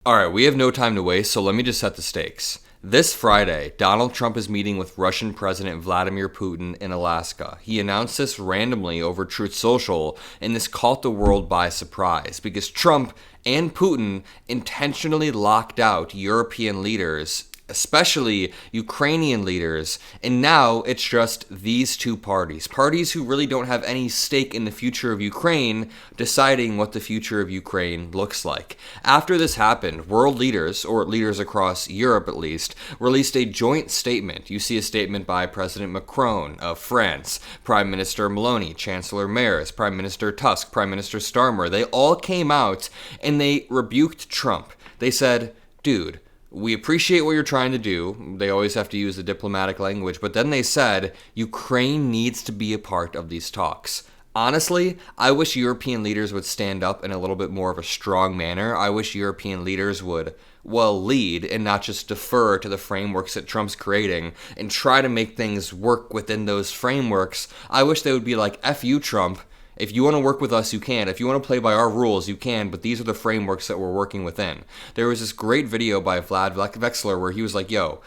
All right, we have no time to waste, so let me just set the stakes. This Friday, Donald Trump is meeting with Russian President Vladimir Putin in Alaska. He announced this randomly over Truth Social, and this caught the world by surprise because Trump and Putin intentionally locked out European leaders, especially Ukrainian leaders, and now it's just these two parties who really don't have any stake in the future of Ukraine, deciding what the future of Ukraine looks like. After this happened, world leaders, or leaders across Europe at least, released a joint statement. You see a statement by President Macron of France, Prime Minister Meloni, Chancellor Merz, Prime Minister Tusk, Prime Minister Starmer. They all came out and they rebuked Trump. They said, dude, we appreciate what you're trying to do. They always have to use the diplomatic language. But then they said, Ukraine needs to be a part of these talks. Honestly, I wish European leaders would stand up in a little bit more of a strong manner. I wish European leaders would, lead and not just defer to the frameworks that Trump's creating and try to make things work within those frameworks. I wish they would be like, F you, Trump. If you want to work with us, you can. If you want to play by our rules, you can, but these are the frameworks that we're working within. There was this great video by Vlad Vexler where he was like, yo,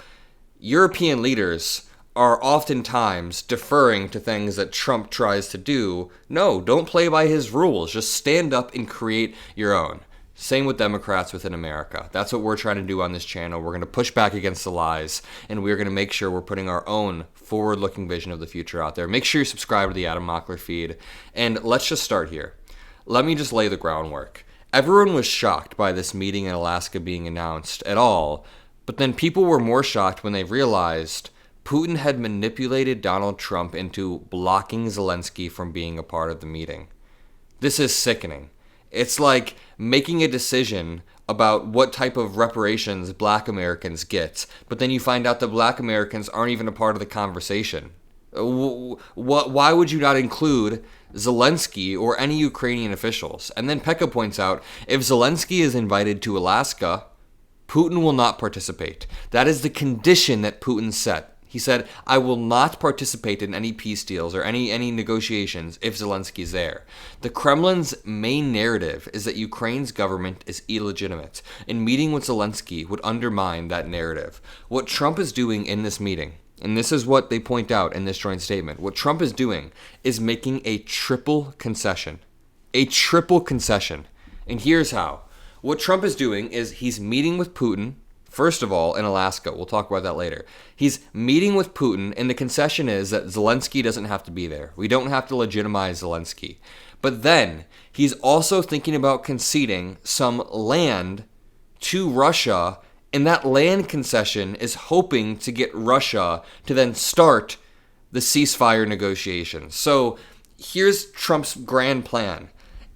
European leaders are oftentimes deferring to things that Trump tries to do. No, don't play by his rules. Just stand up and create your own. Same with Democrats within America. That's what we're trying to do on this channel. We're going to push back against the lies, and we're going to make sure we're putting our own forward-looking vision of the future out there. Make sure you subscribe to the Adam Mockler feed, and let's just start here. Let me just lay the groundwork. Everyone was shocked by this meeting in Alaska being announced at all, but then people were more shocked when they realized Putin had manipulated Donald Trump into blocking Zelensky from being a part of the meeting. This is sickening. It's like making a decision about what type of reparations black Americans get, but then you find out that black Americans aren't even a part of the conversation. Why would you not include Zelensky or any Ukrainian officials? And then Pekka points out, if Zelensky is invited to Alaska, Putin will not participate. That is the condition that Putin set. He said, I will not participate in any peace deals or any negotiations if Zelensky's there. The Kremlin's main narrative is that Ukraine's government is illegitimate, and meeting with Zelensky would undermine that narrative. What Trump is doing in this meeting, and this is what they point out in this joint statement, what Trump is doing is making a triple concession. A triple concession. And here's how. What Trump is doing is he's meeting with Putin, first of all, in Alaska. We'll talk about that later. He's meeting with Putin, and the concession is that Zelensky doesn't have to be there. We don't have to legitimize Zelensky. But then, he's also thinking about conceding some land to Russia, and that land concession is hoping to get Russia to then start the ceasefire negotiations. So, here's Trump's grand plan.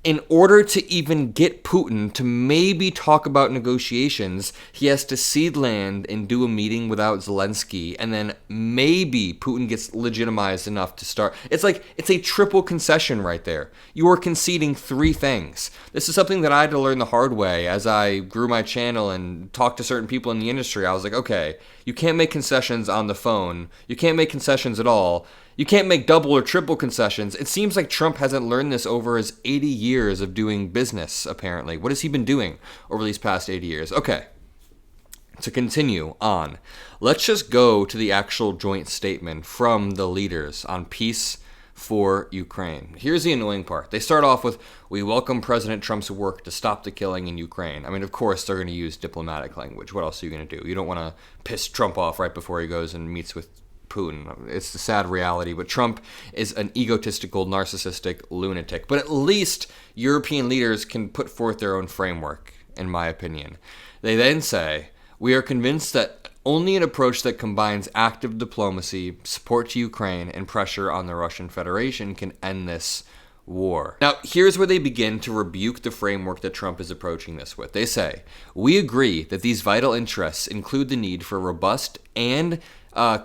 In order to even get Putin to maybe talk about negotiations, he has to cede land and do a meeting without Zelensky, and then maybe Putin gets legitimized enough to start. It's like, it's a triple concession right there. You are conceding three things. This is something that I had to learn the hard way as I grew my channel and talked to certain people in the industry. I was like, okay, you can't make concessions on the phone. You can't make concessions at all. You can't make double or triple concessions. It seems like Trump hasn't learned this over his 80 years of doing business, apparently. What has he been doing over these past 80 years? Okay, to continue on, let's just go to the actual joint statement from the leaders on peace for Ukraine. Here's the annoying part. They start off with, we welcome President Trump's work to stop the killing in Ukraine. I mean, of course, they're going to use diplomatic language. What else are you going to do? You don't want to piss Trump off right before he goes and meets with Putin. It's the sad reality, but Trump is an egotistical, narcissistic lunatic. But at least European leaders can put forth their own framework, in my opinion. They then say, we are convinced that only an approach that combines active diplomacy, support to Ukraine, and pressure on the Russian Federation can end this war. Now, here's where they begin to rebuke the framework that Trump is approaching this with. They say, we agree that these vital interests include the need for robust and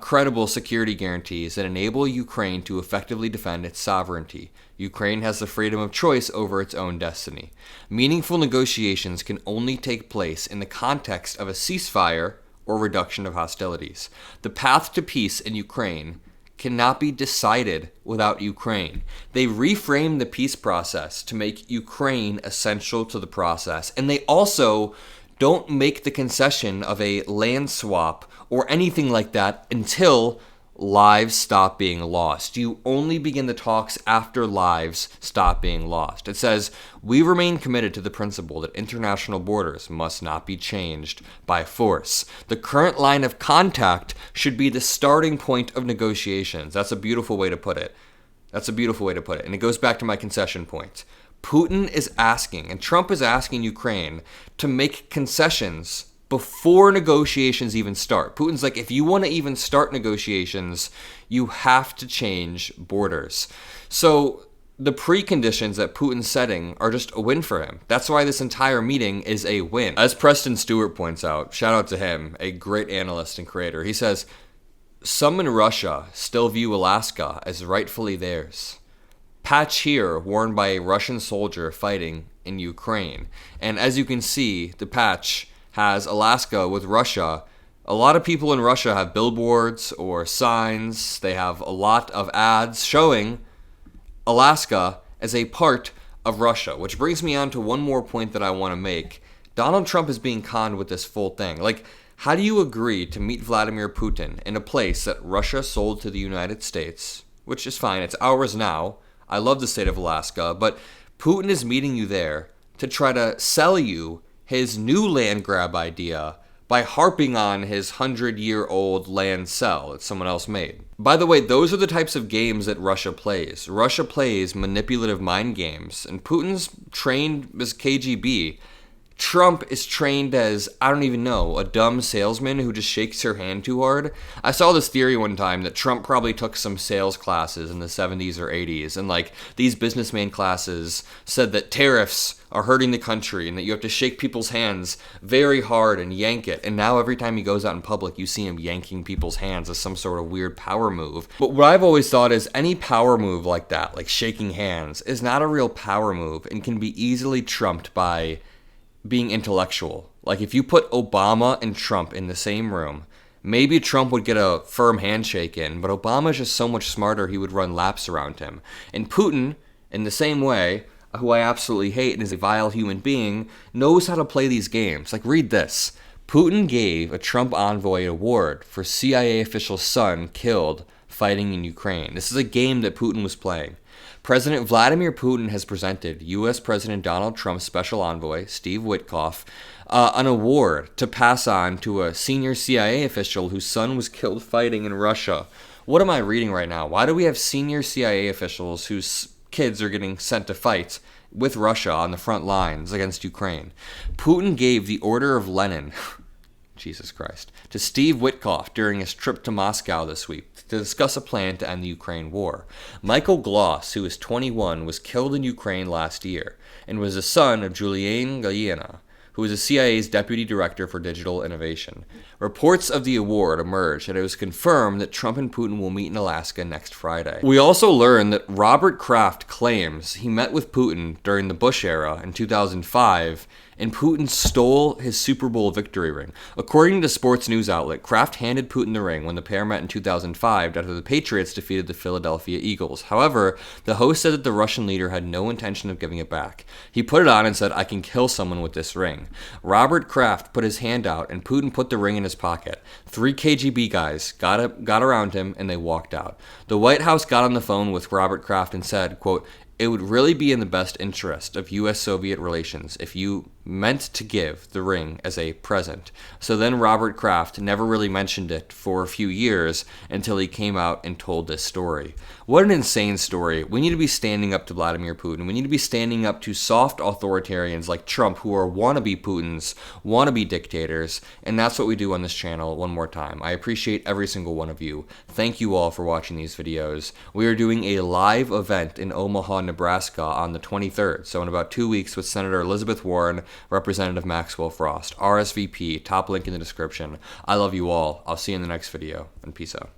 credible security guarantees that enable Ukraine to effectively defend its sovereignty. Ukraine has the freedom of choice over its own destiny. Meaningful negotiations can only take place in the context of a ceasefire or reduction of hostilities. The path to peace in Ukraine cannot be decided without Ukraine. They reframe the peace process to make Ukraine essential to the process, and they also Don't make the concession of a land swap or anything like that until lives stop being lost. You only begin the talks after lives stop being lost. It says, we remain committed to the principle that international borders must not be changed by force. The current line of contact should be the starting point of negotiations. That's a beautiful way to put it. And it goes back to my concession point. Putin is asking, and Trump is asking Ukraine to make concessions before negotiations even start. Putin's like, if you want to even start negotiations, you have to change borders. So the preconditions that Putin's setting are just a win for him. That's why this entire meeting is a win. As Preston Stewart points out, shout out to him, a great analyst and creator, he says, some in Russia still view Alaska as rightfully theirs. Patch here worn by a Russian soldier fighting in Ukraine. And as you can see, the patch has Alaska with Russia. A lot of people in Russia have billboards or signs. They have a lot of ads showing Alaska as a part of Russia, which brings me on to one more point that I want to make. Donald Trump is being conned with this full thing. Like, how do you agree to meet Vladimir Putin in a place that Russia sold to the United States, which is fine, it's ours now. I love the state of Alaska, but Putin is meeting you there to try to sell you his new land grab idea by harping on his 100-year-old land sell that someone else made. By the way, those are the types of games that Russia plays. Russia plays manipulative mind games, and Putin's trained as KGB. Trump is trained as, I don't even know, a dumb salesman who just shakes your hand too hard. I saw this theory one time that Trump probably took some sales classes in the 70s or 80s, and like these businessman classes said that tariffs are hurting the country and that you have to shake people's hands very hard and yank it. And now every time he goes out in public, you see him yanking people's hands as some sort of weird power move. But what I've always thought is any power move like that, like shaking hands, is not a real power move and can be easily trumped by being intellectual. Like if you put Obama and Trump in the same room, maybe Trump would get a firm handshake in, but Obama's just so much smarter he would run laps around him. And Putin, in the same way, who I absolutely hate and is a vile human being, knows how to play these games. Like read this. Putin gave a Trump envoy an award for CIA official's son killed fighting in Ukraine. This is a game that Putin was playing. President Vladimir Putin has presented U.S. President Donald Trump's special envoy, Steve Witkoff, an award to pass on to a senior CIA official whose son was killed fighting in Russia. What am I reading right now? Why do we have senior CIA officials whose kids are getting sent to fight with Russia on the front lines against Ukraine? Putin gave the Order of Lenin, Jesus Christ, to Steve Witkoff during his trip to Moscow this week to discuss a plan to end the Ukraine war. Michael Gloss, who is 21, was killed in Ukraine last year and was the son of Julian Gallina, who was the CIA's deputy director for digital innovation. Reports of the award emerged, and it was confirmed that Trump and Putin will meet in Alaska next Friday. We also learned that Robert Kraft claims he met with Putin during the Bush era in 2005, and Putin stole his Super Bowl victory ring. According to the sports news outlet, Kraft handed Putin the ring when the pair met in 2005 after the Patriots defeated the Philadelphia Eagles. However, the host said that the Russian leader had no intention of giving it back. He put it on and said, "I can kill someone with this ring." Robert Kraft put his hand out, and Putin put the ring in his pocket. 3 KGB guys got around him, and they walked out. The White House got on the phone with Robert Kraft and said, quote, "It would really be in the best interest of U.S.-Soviet relations if you meant to give the ring as a present." So then Robert Kraft never really mentioned it for a few years until he came out and told this story. What an insane story. We need to be standing up to Vladimir Putin. We need to be standing up to soft authoritarians like Trump who are wannabe Putins, wannabe dictators, and that's what we do on this channel one more time. I appreciate every single one of you. Thank you all for watching these videos. We are doing a live event in Omaha, Nebraska on the 23rd, so in about 2 weeks with Senator Elizabeth Warren, Representative Maxwell Frost, RSVP, top link in the description. I love you all. I'll see you in the next video, and peace out.